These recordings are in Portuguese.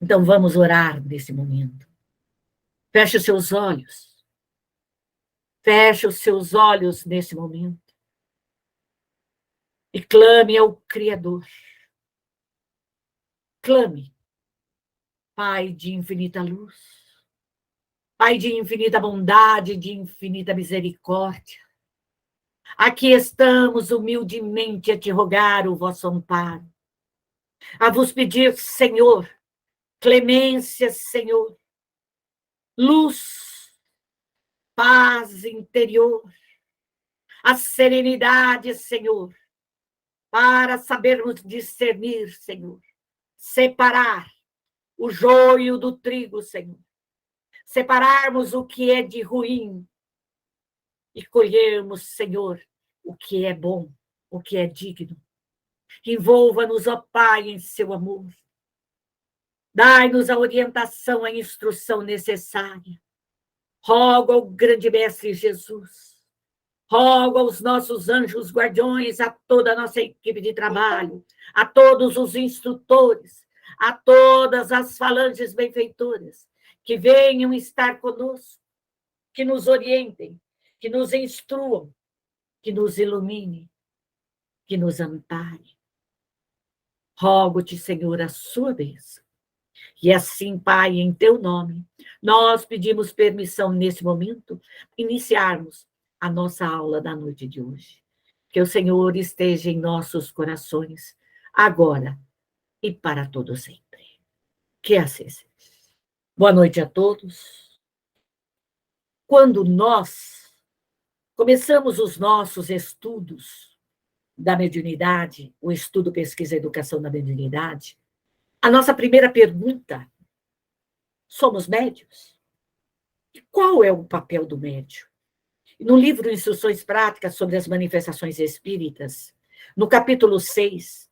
Então vamos orar nesse momento. Feche os seus olhos. Feche os seus olhos nesse momento. E clame ao Criador. Clame, Pai de infinita luz, Pai de infinita bondade, de infinita misericórdia. Aqui estamos humildemente a te rogar o vosso amparo, a vos pedir, Senhor, clemência, Senhor, luz, paz interior, a serenidade, Senhor, para sabermos discernir, Senhor, separar o joio do trigo, Senhor, separarmos o que é de ruim e colhermos, Senhor, o que é bom, o que é digno. Envolva-nos, ó Pai, em seu amor. Dai-nos a orientação, a instrução necessária. Rogo ao grande Mestre Jesus, rogo aos nossos anjos guardiões, a toda a nossa equipe de trabalho, a todos os instrutores, a todas as falanges benfeitoras, que venham estar conosco, que nos orientem, que nos instruam, que nos ilumine, que nos ampare. Rogo-te, Senhor, a sua bênção. E assim, Pai, em teu nome, nós pedimos permissão nesse momento, iniciarmos a nossa aula da noite de hoje. Que o Senhor esteja em nossos corações, agora e para todo sempre. Que assim seja. Boa noite a todos. Quando nós começamos os nossos estudos da mediunidade, o estudo, pesquisa e educação da mediunidade, a nossa primeira pergunta: somos médiuns? E qual é o papel do médium? No livro Instruções Práticas sobre as Manifestações Espíritas, no capítulo 6,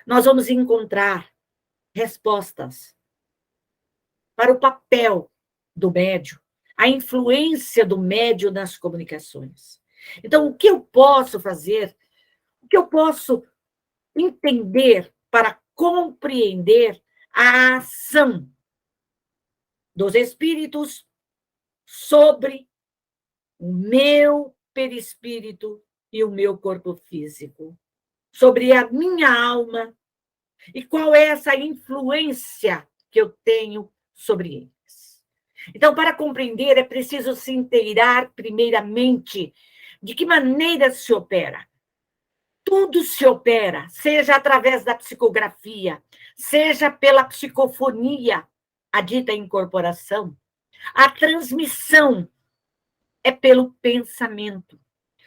nós vamos encontrar respostas para o papel do médium, a influência do médium nas comunicações. Então, o que eu posso fazer, o que eu posso entender para compreender a ação dos espíritos sobre o meu perispírito e o meu corpo físico, sobre a minha alma, e qual é essa influência que eu tenho sobre eles. Então, para compreender, é preciso se inteirar, primeiramente, de que maneira se opera. Tudo se opera, seja através da psicografia, seja pela psicofonia, a dita incorporação. A transmissão é pelo pensamento.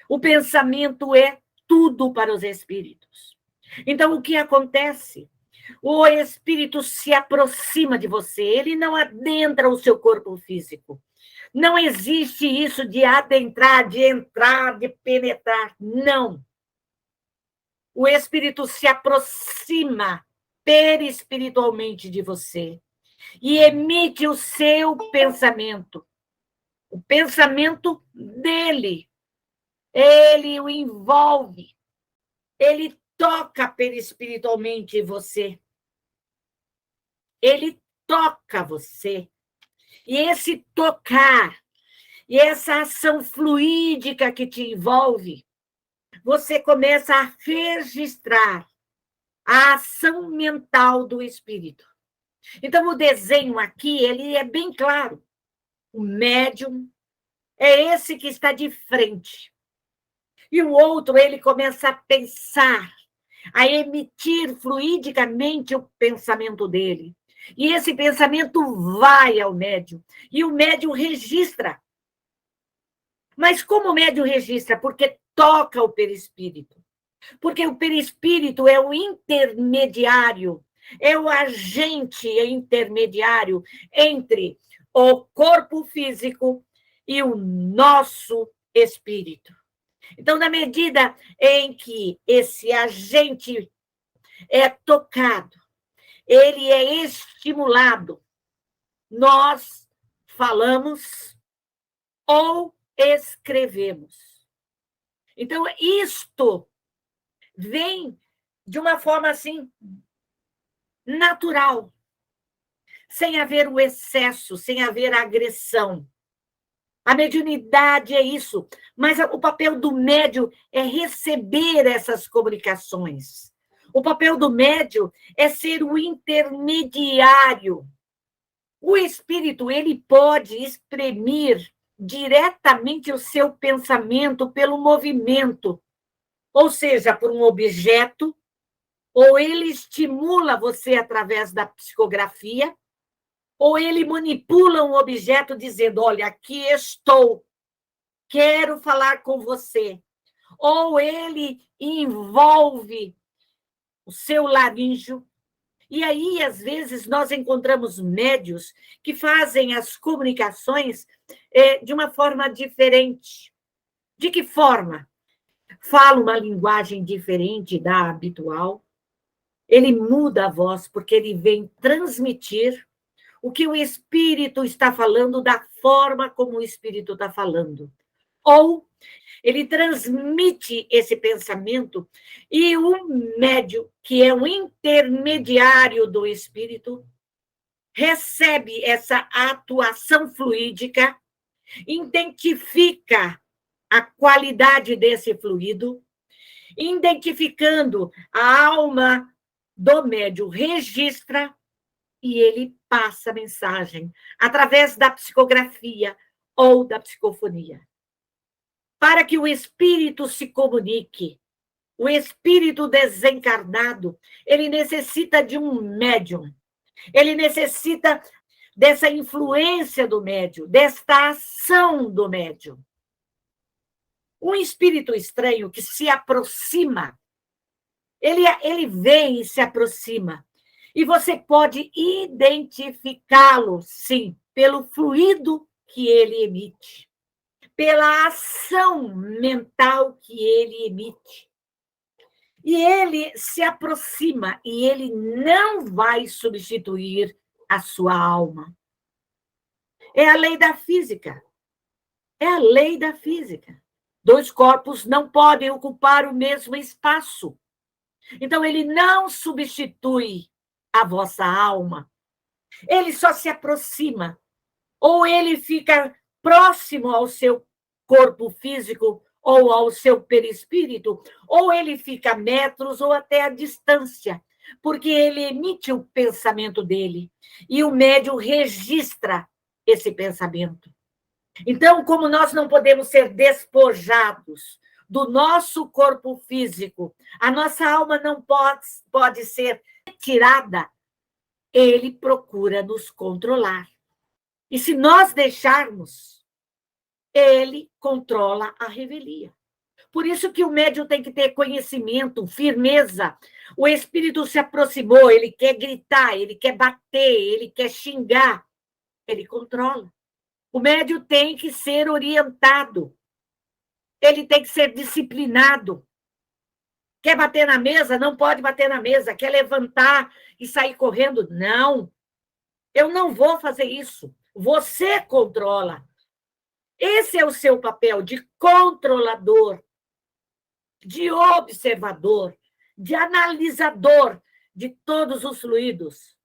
O pensamento é tudo para os espíritos. Então, o que acontece? O espírito se aproxima de você, ele não adentra o seu corpo físico. Não existe isso de adentrar, de entrar, de penetrar. Não. O espírito se aproxima perispiritualmente de você e emite o seu pensamento, o pensamento dele. Ele o envolve, ele toca perispiritualmente você. Ele toca você. E esse tocar, e essa ação fluídica que te envolve, você começa a registrar a ação mental do espírito. Então, o desenho aqui, ele é bem claro. O médium é esse que está de frente. E o outro, ele começa a pensar, a emitir fluidicamente o pensamento dele. E esse pensamento vai ao médium. E o médium registra. Mas como o médium registra? Porque toca o perispírito. Porque o perispírito é o intermediário, é o agente intermediário entre o corpo físico e o nosso espírito. Então, na medida em que esse agente é tocado, ele é estimulado, nós falamos ou escrevemos. Então, isto vem de uma forma assim natural. sem haver o excesso, sem haver a agressão. A mediunidade é isso, mas o papel do médium é receber essas comunicações. O papel do médium é ser o intermediário. O espírito, ele pode exprimir diretamente o seu pensamento pelo movimento, ou seja, por um objeto, ou ele estimula você através da psicografia, ou ele manipula um objeto dizendo, olha, aqui estou, quero falar com você. Ou ele envolve o seu laríngeo. E aí, às vezes, nós encontramos médios que fazem as comunicações de uma forma diferente. De que forma? Fala uma linguagem diferente da habitual. Ele muda a voz porque ele vem transmitir o que o espírito está falando da forma como o espírito está falando. Ou ele transmite esse pensamento e o médium, que é um intermediário do espírito, recebe essa atuação fluídica, identifica a qualidade desse fluido, identificando a alma do médium, registra e ele passa a mensagem através da psicografia ou da psicofonia. Para que o espírito se comunique, o espírito desencarnado, ele necessita de um médium, ele necessita dessa influência do médium, desta ação do médium. Um espírito estranho que se aproxima, ele vem e se aproxima, e você pode identificá-lo, sim, pelo fluido que ele emite, pela ação mental que ele emite. E ele se aproxima e ele não vai substituir a sua alma. É a lei da física. É a lei da física. Dois corpos não podem ocupar o mesmo espaço. Então, ele não substitui a vossa alma. Ele só se aproxima. Ou ele fica próximo ao seu corpo físico ou ao seu perispírito, ou ele fica a metros ou até a distância, porque ele emite o pensamento dele e o médium registra esse pensamento. Então, como nós não podemos ser despojados do nosso corpo físico, a nossa alma não pode ser retirada, ele procura nos controlar. E se nós deixarmos, ele controla a revelia. Por isso que o médium tem que ter conhecimento, firmeza. O espírito se aproximou, ele quer gritar, ele quer bater, ele quer xingar. Ele controla. O médium tem que ser orientado. Ele tem que ser disciplinado. Quer bater na mesa? Não pode bater na mesa. Quer levantar e sair correndo? Não. Eu não vou fazer isso. Você controla. Esse é o seu papel de controlador, de observador, de analisador de todos os fluidos,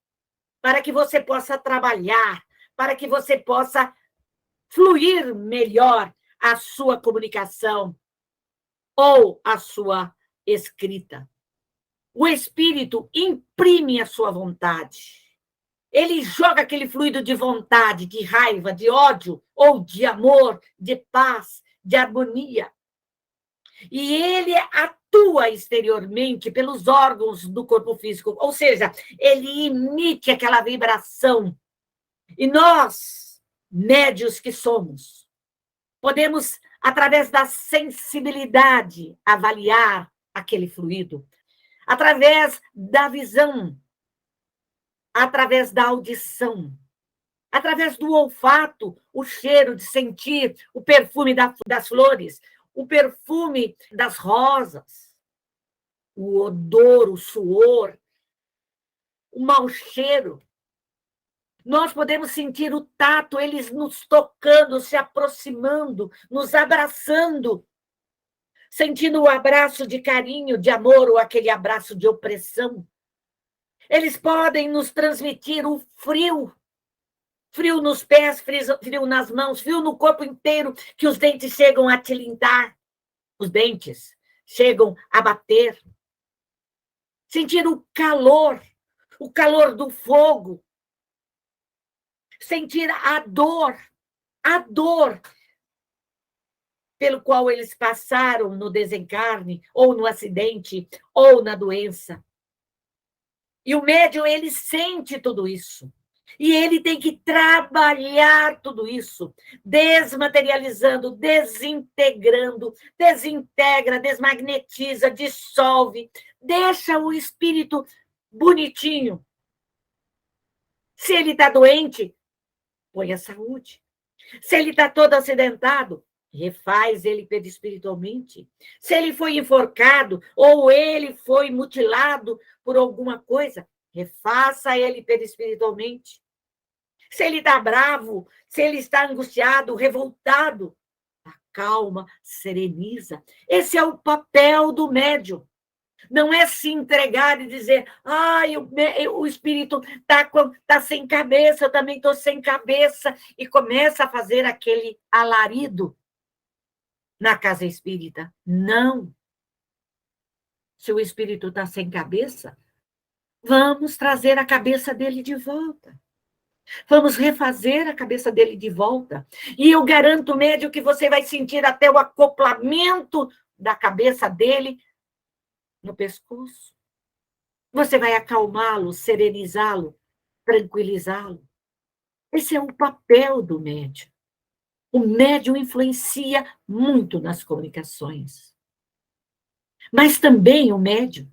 para que você possa trabalhar, para que você possa fluir melhor a sua comunicação ou a sua escrita. O espírito imprime a sua vontade. Ele joga aquele fluido de vontade, de raiva, de ódio, ou de amor, de paz, de harmonia. E ele atua exteriormente pelos órgãos do corpo físico, ou seja, ele emite aquela vibração. E nós, médios que somos, podemos, através da sensibilidade, avaliar aquele fluido, através da visão, através da audição, através do olfato, o cheiro de sentir o perfume das flores, o perfume das rosas, o odor, o suor, o mau cheiro. Nós podemos sentir o tato, eles nos tocando, se aproximando, nos abraçando, sentindo o abraço de carinho, de amor, ou aquele abraço de opressão. Eles podem nos transmitir o frio, frio nos pés, frio nas mãos, frio no corpo inteiro, que os dentes chegam a tilintar, os dentes chegam a bater. Sentir o calor do fogo. Sentir a dor pelo qual eles passaram no desencarne, ou no acidente, ou na doença. E o médium, ele sente tudo isso. E ele tem que trabalhar tudo isso, desmaterializando, desintegrando, desintegra, desmagnetiza, dissolve, deixa o espírito bonitinho. Se ele está doente, põe a saúde. Se ele está todo acidentado, refaz ele perispiritualmente. Se ele foi enforcado ou ele foi mutilado por alguma coisa, refaça ele perispiritualmente. Se ele está bravo, se ele está angustiado, revoltado, acalma, sereniza. Esse é o papel do médium. Não é se entregar e dizer, o espírito está sem cabeça, eu também estou sem cabeça, e começa a fazer aquele alarido na casa espírita. Não. Se o espírito está sem cabeça, vamos trazer a cabeça dele de volta. Vamos refazer a cabeça dele de volta. E eu garanto, médio, que você vai sentir até o acoplamento da cabeça dele no pescoço. Você vai acalmá-lo, serenizá-lo, tranquilizá-lo. Esse é o papel do médium. O médium influencia muito nas comunicações. Mas também o médium,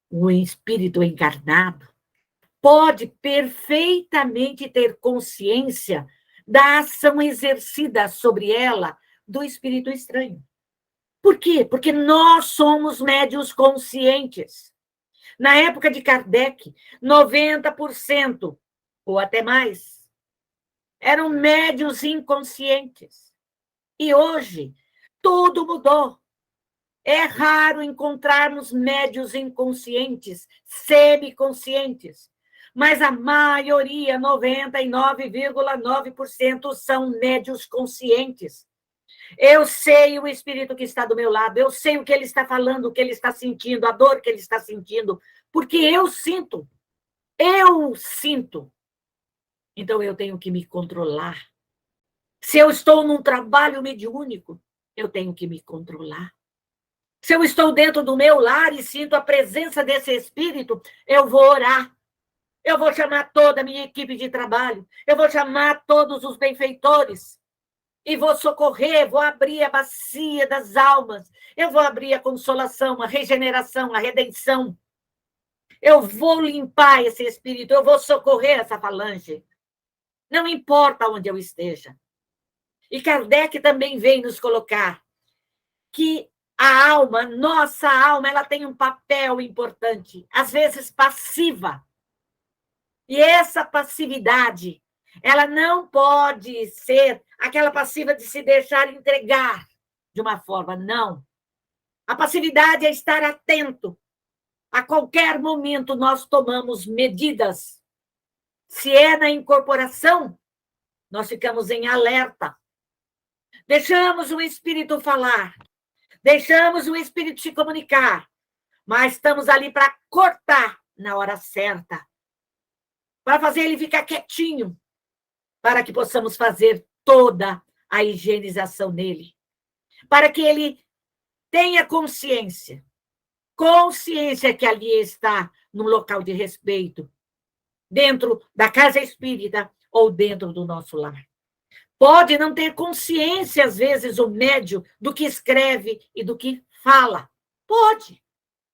o espírito encarnado, pode perfeitamente ter consciência da ação exercida sobre ela do espírito estranho. Por quê? Porque nós somos médiuns conscientes. Na época de Kardec, 90%, ou até mais, eram médiuns inconscientes. E hoje, tudo mudou. É raro encontrarmos médiuns inconscientes, semiconscientes. Mas a maioria, 99,9%, são médiuns conscientes. Eu sei o espírito que está do meu lado, eu sei o que ele está falando, o que ele está sentindo, a dor que ele está sentindo, porque eu sinto. Então eu tenho que me controlar. Se eu estou num trabalho mediúnico, eu tenho que me controlar. Se eu estou dentro do meu lar e sinto a presença desse espírito, eu vou orar. Eu vou chamar toda a minha equipe de trabalho, eu vou chamar todos os benfeitores, e vou socorrer, vou abrir a bacia das almas, eu vou abrir a consolação, a regeneração, a redenção. Eu vou limpar esse espírito, eu vou socorrer essa falange. Não importa onde eu esteja. E Kardec também vem nos colocar que a alma, nossa alma, ela tem um papel importante, às vezes passiva. E essa passividade, ela não pode ser aquela passiva de se deixar entregar de uma forma, não. A passividade é estar atento. A qualquer momento nós tomamos medidas. Se é na incorporação, nós ficamos em alerta. Deixamos o espírito falar, deixamos o espírito se comunicar, mas estamos ali para cortar na hora certa, para fazer ele ficar quietinho, para que possamos fazer toda a higienização nele, para que ele tenha consciência que ali está num local de respeito, dentro da casa espírita ou dentro do nosso lar. Pode não ter consciência, às vezes, o médium do que escreve e do que fala. Pode.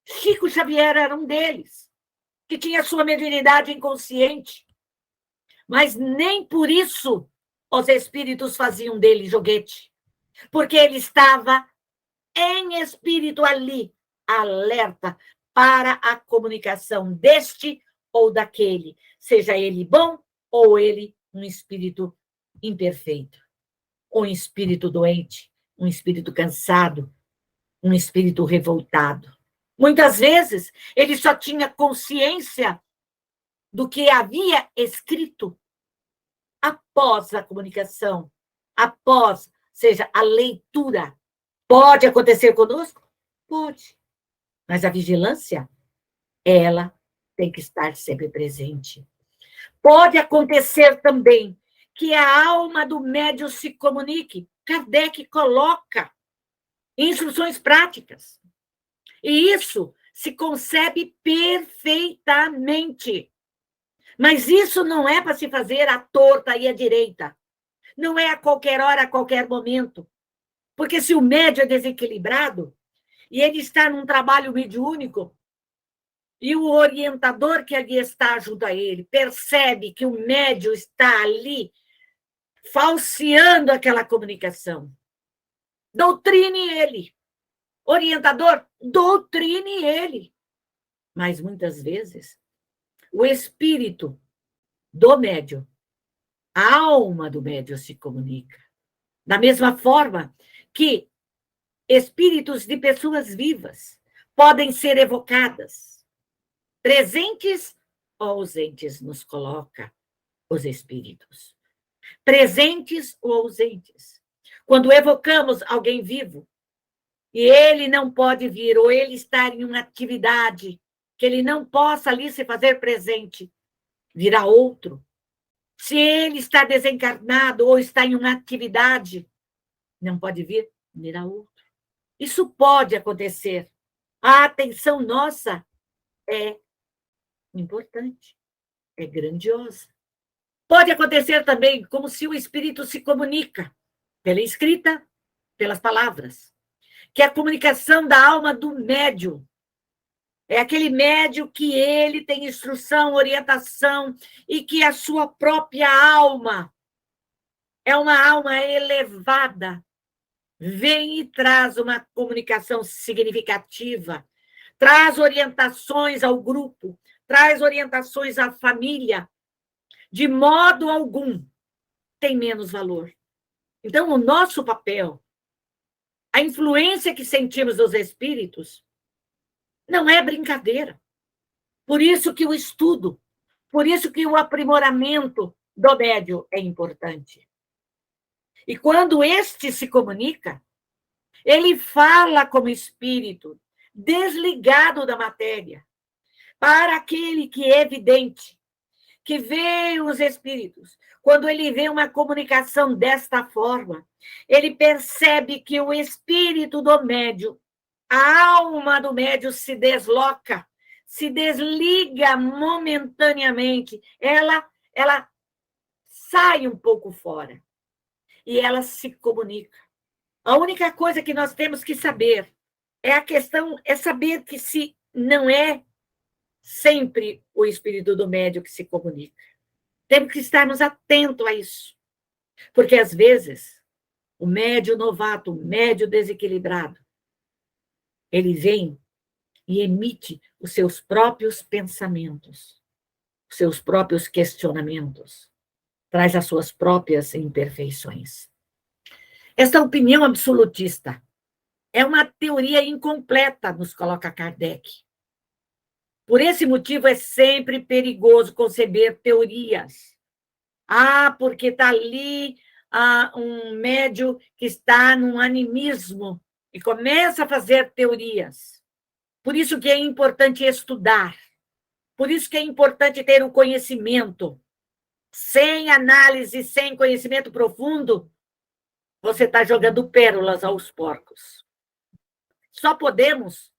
Chico Xavier era um deles, que tinha sua mediunidade inconsciente. Mas nem por isso os espíritos faziam dele joguete, porque ele estava em espírito ali, alerta para a comunicação deste ou daquele, seja ele bom ou ele um espírito imperfeito, um espírito doente, um espírito cansado, um espírito revoltado. Muitas vezes ele só tinha consciência do que havia escrito, após a comunicação, após, seja, a leitura. Pode acontecer conosco? Pode. Mas a vigilância, ela tem que estar sempre presente. Pode acontecer também que a alma do médium se comunique. Kardec coloca instruções práticas. E isso se concebe perfeitamente. Mas isso não é para se fazer à torta e à direita. Não é a qualquer hora, a qualquer momento. Porque se o médium é desequilibrado e ele está num trabalho mediúnico e o orientador que ali está junto a ele percebe que o médium está ali falseando aquela comunicação, doutrine ele. Orientador, doutrine ele. Mas muitas vezes o espírito do médium, a alma do médium se comunica. Da mesma forma que espíritos de pessoas vivas podem ser evocadas, presentes ou ausentes, nos coloca os espíritos. Presentes ou ausentes. Quando evocamos alguém vivo, e ele não pode vir, ou ele está em uma atividade que ele não possa ali se fazer presente, virá outro. Se ele está desencarnado ou está em uma atividade, não pode vir, virá outro. Isso pode acontecer. A atenção nossa é importante, é grandiosa. Pode acontecer também como se o espírito se comunica pela escrita, pelas palavras, que é a comunicação da alma do médium. É aquele médium que ele tem instrução, orientação, e que a sua própria alma é uma alma elevada, vem e traz uma comunicação significativa, traz orientações ao grupo, traz orientações à família, de modo algum tem menos valor. Então, o nosso papel, a influência que sentimos dos espíritos, não é brincadeira. Por isso que o estudo, por isso que o aprimoramento do médium é importante. E quando este se comunica, ele fala como espírito, desligado da matéria, para aquele que é evidente, que vê os espíritos. Quando ele vê uma comunicação desta forma, ele percebe que o espírito do médium, a alma do médium se desloca, se desliga momentaneamente, ela sai um pouco fora e ela se comunica. A única coisa que nós temos que saber é saber que se não é sempre o espírito do médium que se comunica. Temos que estarmos atentos a isso. Porque, às vezes, o médium novato, o médium desequilibrado, ele vem e emite os seus próprios pensamentos, os seus próprios questionamentos, traz as suas próprias imperfeições. Essa opinião absolutista é uma teoria incompleta, nos coloca Kardec. Por esse motivo, é sempre perigoso conceber teorias. Porque está ali um médium que está num animismo e começa a fazer teorias. Por isso que é importante estudar. Por isso que é importante ter o conhecimento. Sem análise, sem conhecimento profundo, você está jogando pérolas aos porcos. Só podemos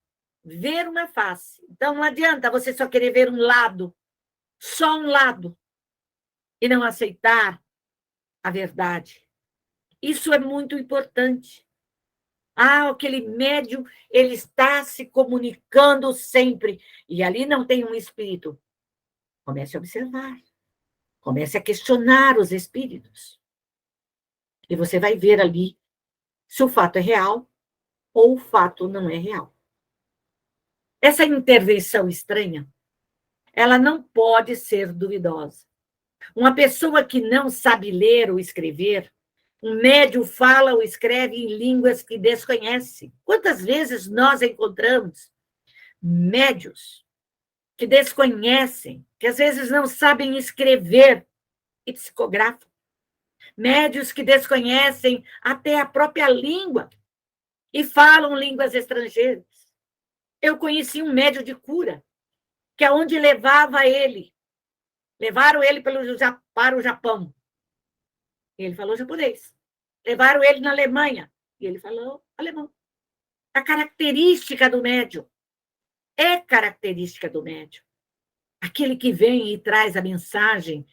ver uma face. Então, não adianta você só querer ver um lado, só um lado, e não aceitar a verdade. Isso é muito importante. Aquele médium, ele está se comunicando sempre, e ali não tem um espírito. Comece a observar, comece a questionar os espíritos. E você vai ver ali se o fato é real ou o fato não é real. Essa intervenção estranha, ela não pode ser duvidosa. Uma pessoa que não sabe ler ou escrever, um médium fala ou escreve em línguas que desconhece. Quantas vezes nós encontramos médiuns que desconhecem, que às vezes não sabem escrever e psicografam? Médios que desconhecem até a própria língua e falam línguas estrangeiras. Eu conheci um médio de cura, que aonde levava ele, levaram ele para o Japão. Ele falou japonês. Levaram ele na Alemanha. E ele falou alemão. A característica do médium é característica do médium. Aquele que vem e traz a mensagem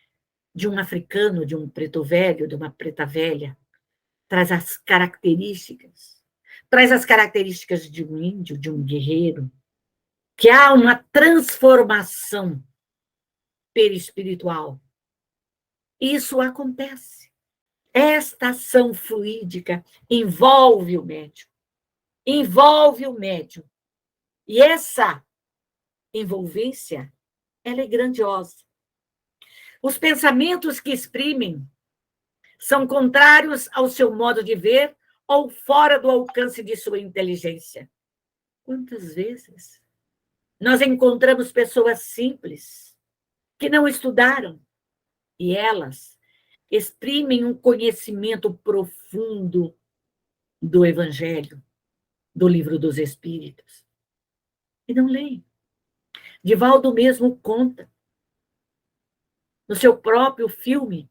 de um africano, de um preto velho, de uma preta velha, traz as características de um índio, de um guerreiro, que há uma transformação perispiritual. Isso acontece. Esta ação fluídica envolve o médium. E essa envolvência, ela é grandiosa. Os pensamentos que exprimem são contrários ao seu modo de ver ou fora do alcance de sua inteligência. Quantas vezes nós encontramos pessoas simples que não estudaram e elas exprimem um conhecimento profundo do Evangelho, do Livro dos Espíritos, e não leem. Divaldo mesmo conta, no seu próprio filme,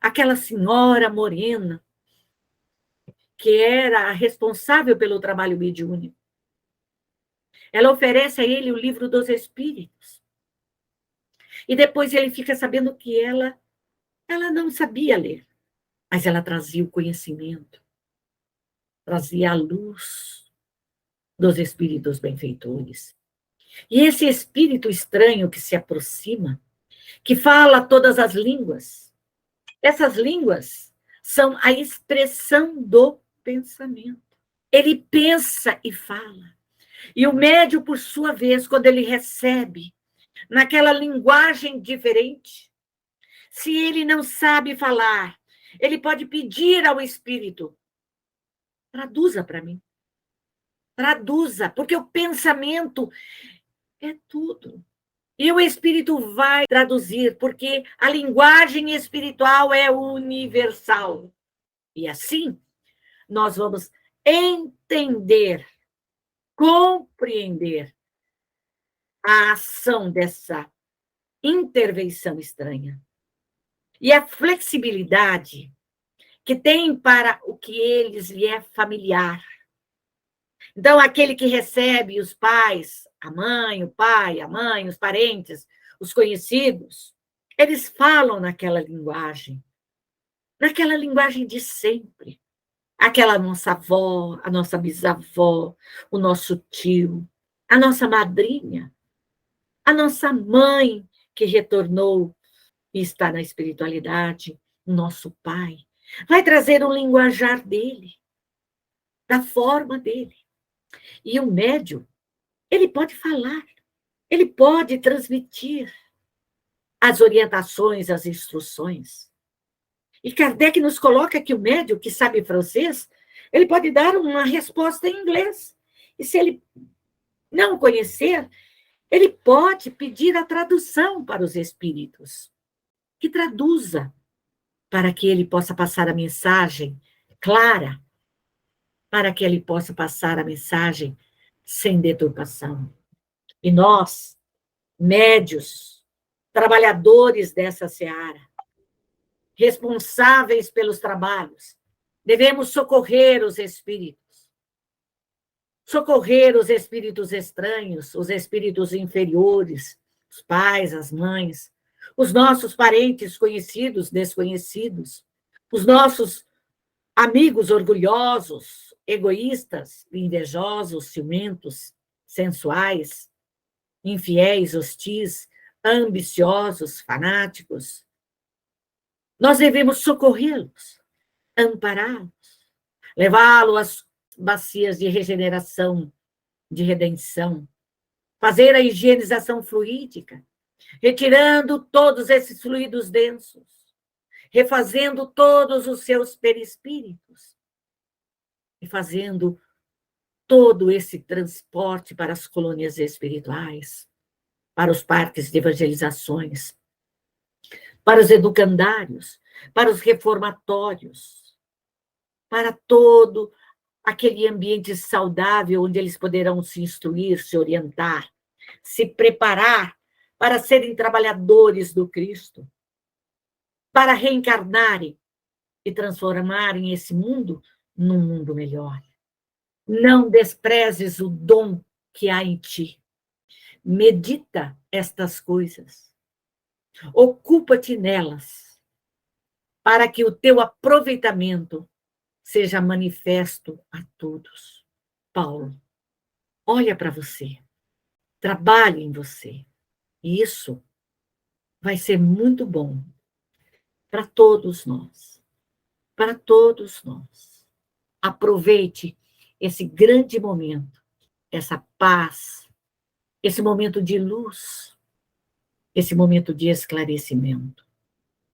aquela senhora morena, que era a responsável pelo trabalho mediúnico. Ela oferece a ele o Livro dos Espíritos. E depois ele fica sabendo que ela não sabia ler, mas ela trazia o conhecimento, trazia a luz dos espíritos benfeitores. E esse espírito estranho que se aproxima, que fala todas as línguas, essas línguas são a expressão do pensamento. Ele pensa e fala. E o médium, por sua vez, quando ele recebe naquela linguagem diferente, se ele não sabe falar, ele pode pedir ao espírito: traduza para mim. Traduza, porque o pensamento é tudo. E o espírito vai traduzir, porque a linguagem espiritual é universal. E assim, nós vamos entender, compreender a ação dessa intervenção estranha. E a flexibilidade que tem para o que lhe é familiar. Então, aquele que recebe os pais, a mãe, o pai, a mãe, os parentes, os conhecidos, eles falam naquela linguagem de sempre. Aquela nossa avó, a nossa bisavó, o nosso tio, a nossa madrinha, a nossa mãe que retornou e está na espiritualidade, o nosso pai. Vai trazer um linguajar dele, da forma dele. E o médium, ele pode falar, ele pode transmitir as orientações, as instruções. E Kardec nos coloca que o médium que sabe francês, ele pode dar uma resposta em inglês. E se ele não conhecer, ele pode pedir a tradução para os espíritos, que traduza, para que ele possa passar a mensagem clara, para que ele possa passar a mensagem sem deturpação. E nós, médios, trabalhadores dessa seara, responsáveis pelos trabalhos, devemos socorrer os espíritos estranhos, os espíritos inferiores, os pais, as mães, os nossos parentes conhecidos, desconhecidos, os nossos amigos orgulhosos, egoístas, invejosos, ciumentos, sensuais, infiéis, hostis, ambiciosos, fanáticos. Nós devemos socorrê-los, ampará-los, levá-los às bacias de regeneração, de redenção, fazer a higienização fluídica, retirando todos esses fluidos densos, refazendo todos os seus perispíritos e fazendo todo esse transporte para as colônias espirituais, para os parques de evangelizações, para os educandários, para os reformatórios, para todo aquele ambiente saudável onde eles poderão se instruir, se orientar, se preparar para serem trabalhadores do Cristo, para reencarnarem e transformarem esse mundo num mundo melhor. Não desprezes o dom que há em ti. Medita estas coisas. Ocupa-te nelas, para que o teu aproveitamento seja manifesto a todos. Paulo, olha para você. Trabalhe em você. E isso vai ser muito bom para todos nós. Para todos nós. Aproveite esse grande momento, essa paz, esse momento de luz, esse momento de esclarecimento.